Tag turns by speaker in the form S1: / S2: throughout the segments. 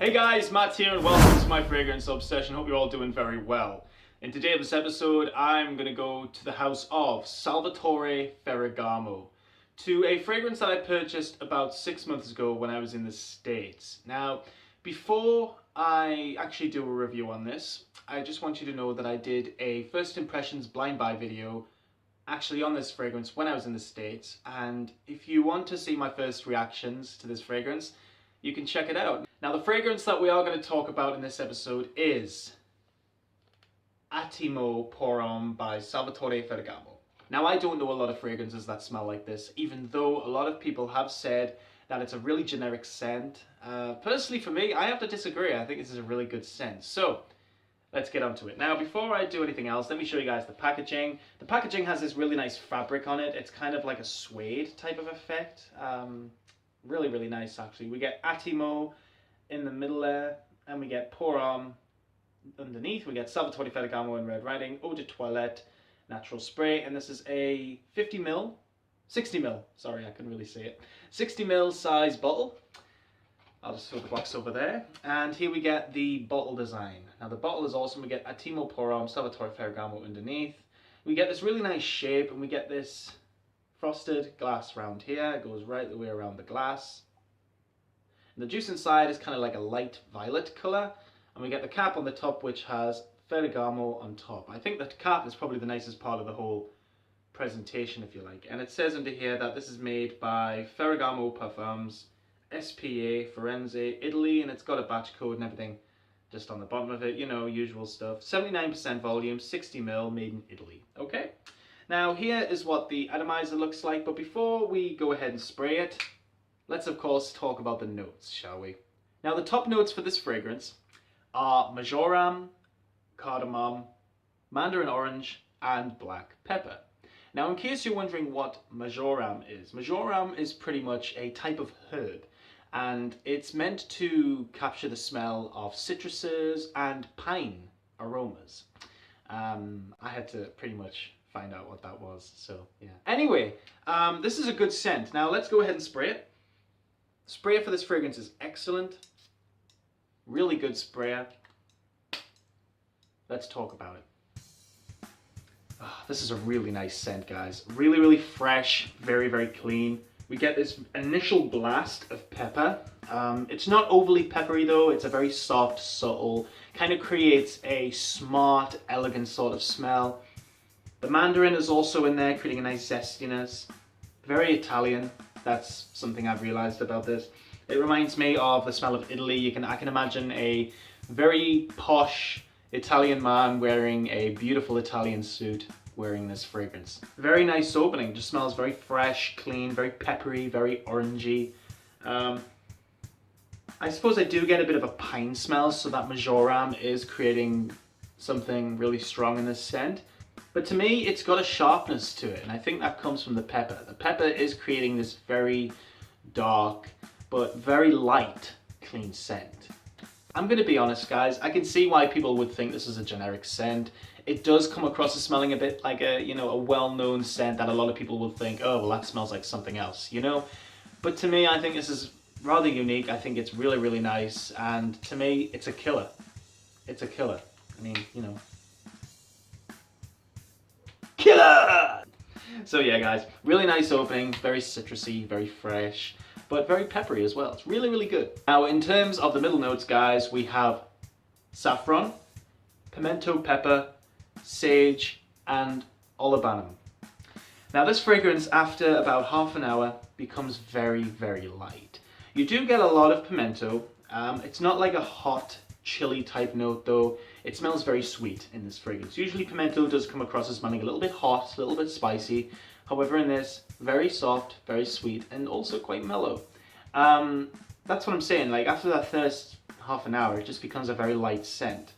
S1: Hey guys, Matt here and welcome to my fragrance obsession. Hope you're all doing very well. In today's episode, I'm going to go to the house of Salvatore Ferragamo to a fragrance that I purchased about 6 months ago when I was in the States. Now, before I actually do a review on this, I just want you to know that I did a first impressions blind buy video actually on this fragrance when I was in the States, and if you want to see my first reactions to this fragrance, you can check it out. Now, the fragrance that we are going to talk about in this episode is Attimo Pour Homme by Salvatore Ferragamo. Now, I don't know a lot of fragrances that smell like this, even though a lot of people have said that it's a really generic scent. Personally, for me, I have to disagree. I think this is a really good scent. So, let's get onto it. Now, before I do anything else, let me show you guys the packaging. The packaging has this really nice fabric on it. It's kind of like a suede type of effect. Really, really nice, actually. We get Attimo in the middle there, and we get Pour Homme underneath. We get Salvatore Ferragamo in red writing, Eau de Toilette, natural spray, and this is a 60 ml, sorry, I couldn't really see it, 60 ml size bottle. I'll just throw the box over there, and here we get the bottle design. Now, the bottle is awesome. We get Attimo Pour Homme, Salvatore Ferragamo underneath. We get this really nice shape, and we get this frosted glass around here. It goes right the way around the glass. And the juice inside is kind of like a light violet color. And we get the cap on the top, which has Ferragamo on top. I think the cap is probably the nicest part of the whole presentation, if you like. And it says under here that this is made by Ferragamo Parfums, SPA, Firenze, Italy, and it's got a batch code and everything just on the bottom of it, you know, usual stuff. 79% volume, 60 ml, made in Italy. Okay. Now, here is what the atomizer looks like, but before we go ahead and spray it, let's of course talk about the notes, shall we? Now, the top notes for this fragrance are marjoram, cardamom, mandarin orange, and black pepper. Now, in case you're wondering what marjoram is pretty much a type of herb, and it's meant to capture the smell of citruses and pine aromas. I had to pretty much find out what that was, so yeah. Anyway, this is a good scent. Now let's go ahead and spray it. Sprayer for this fragrance is excellent. Really good sprayer. Let's talk about it. This is a really nice scent, guys. Really, really fresh, very, very clean. We get this initial blast of pepper. It's not overly peppery though. It's a very soft, subtle, kind of creates a smart, elegant sort of smell. The mandarin is also in there, creating a nice zestiness. Very Italian. That's something I've realized about this. It reminds me of the smell of Italy. I can imagine a very posh Italian man wearing a beautiful Italian suit wearing this fragrance. Very nice opening. Just smells very fresh, clean, very peppery, very orangey. I suppose I do get a bit of a pine smell, so that marjoram is creating something really strong in this scent. But to me, it's got a sharpness to it, and I think that comes from the pepper. The pepper is creating this very dark, but very light, clean scent. I'm going to be honest, guys, I can see why people would think this is a generic scent. It does come across as smelling a bit like a well-known scent that a lot of people will think, oh, well, that smells like something else, you know? But to me, I think this is rather unique. I think it's really, really nice, and to me, it's a killer. It's a killer. I mean, you know. Killer! So yeah, guys, really nice opening, very citrusy, very fresh, but very peppery as well. It's really, really good. Now, in terms of the middle notes, guys, we have saffron, pimento pepper, sage, and olibanum. Now, this fragrance, after about half an hour, becomes very, very light. You do get a lot of pimento. It's not like a hot, chili type note though. It smells very sweet in this fragrance. Usually pimento does come across as smelling a little bit hot, a little bit spicy. However, in this, very soft, very sweet, and also quite mellow. That's what I'm saying, like after that first half an hour, it just becomes a very light scent.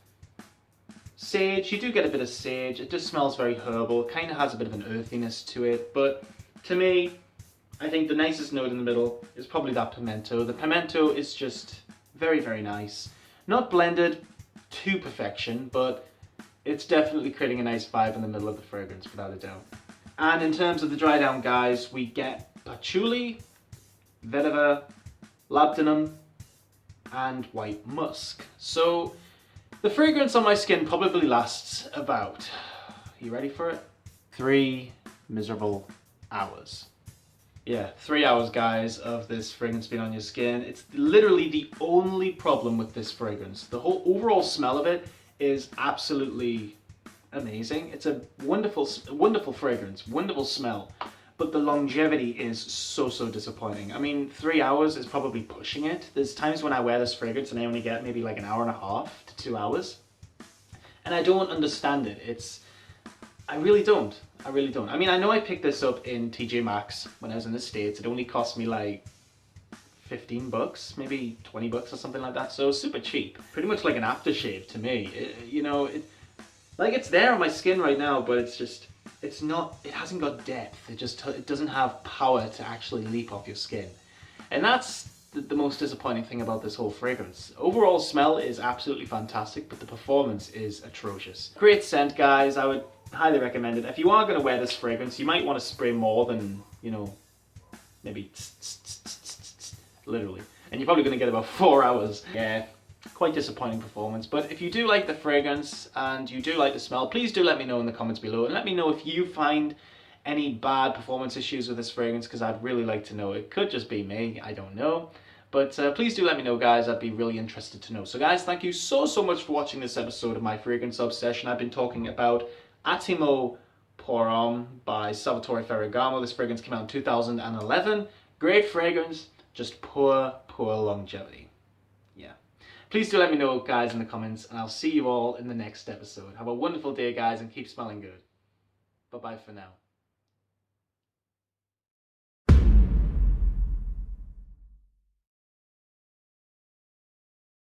S1: Sage, you do get a bit of sage. It just smells very herbal, kind of has a bit of an earthiness to it, but to me, I think the nicest note in the middle is probably that pimento. The pimento is just very, very nice. Not blended to perfection, but it's definitely creating a nice vibe in the middle of the fragrance, without a doubt. And in terms of the dry down, guys, we get patchouli, vetiver, labdanum, and white musk. So the fragrance on my skin probably lasts about, you ready for it? 3 miserable hours. Yeah, 3 hours, guys, of this fragrance being on your skin. It's literally the only problem with this fragrance. The whole overall smell of it is absolutely amazing. It's a wonderful, wonderful fragrance, wonderful smell. But the longevity is so disappointing. I mean, 3 hours is probably pushing it. There's times when I wear this fragrance and I only get maybe like an hour and a half to 2 hours. And I don't understand it. I really don't. I really don't. I mean, I know I picked this up in TJ Maxx when I was in the States. It only cost me like 15 bucks, maybe 20 bucks or something like that. So super cheap. Pretty much like an aftershave to me. It's there on my skin right now, but it hasn't got depth. It doesn't have power to actually leap off your skin. And that's the most disappointing thing about this whole fragrance. Overall smell is absolutely fantastic, but the performance is atrocious. Great scent, guys. I would highly recommend it. If you are going to wear this fragrance, you might want to spray more than, maybe literally. And you're probably going to get about 4 hours. Yeah, quite disappointing performance. But if you do like the fragrance and you do like the smell, please do let me know in the comments below. And let me know if you find any bad performance issues with this fragrance, because I'd really like to know. It could just be me, I don't know. But please do let me know, guys. I'd be really interested to know. So guys, thank you so much for watching this episode of my fragrance obsession. I've been talking about Attimo Pour Homme by Salvatore Ferragamo. This fragrance came out in 2011. Great fragrance, just poor longevity. Yeah. Please do let me know, guys, in the comments, and I'll see you all in the next episode. Have a wonderful day, guys, and keep smelling good. Bye-bye for now.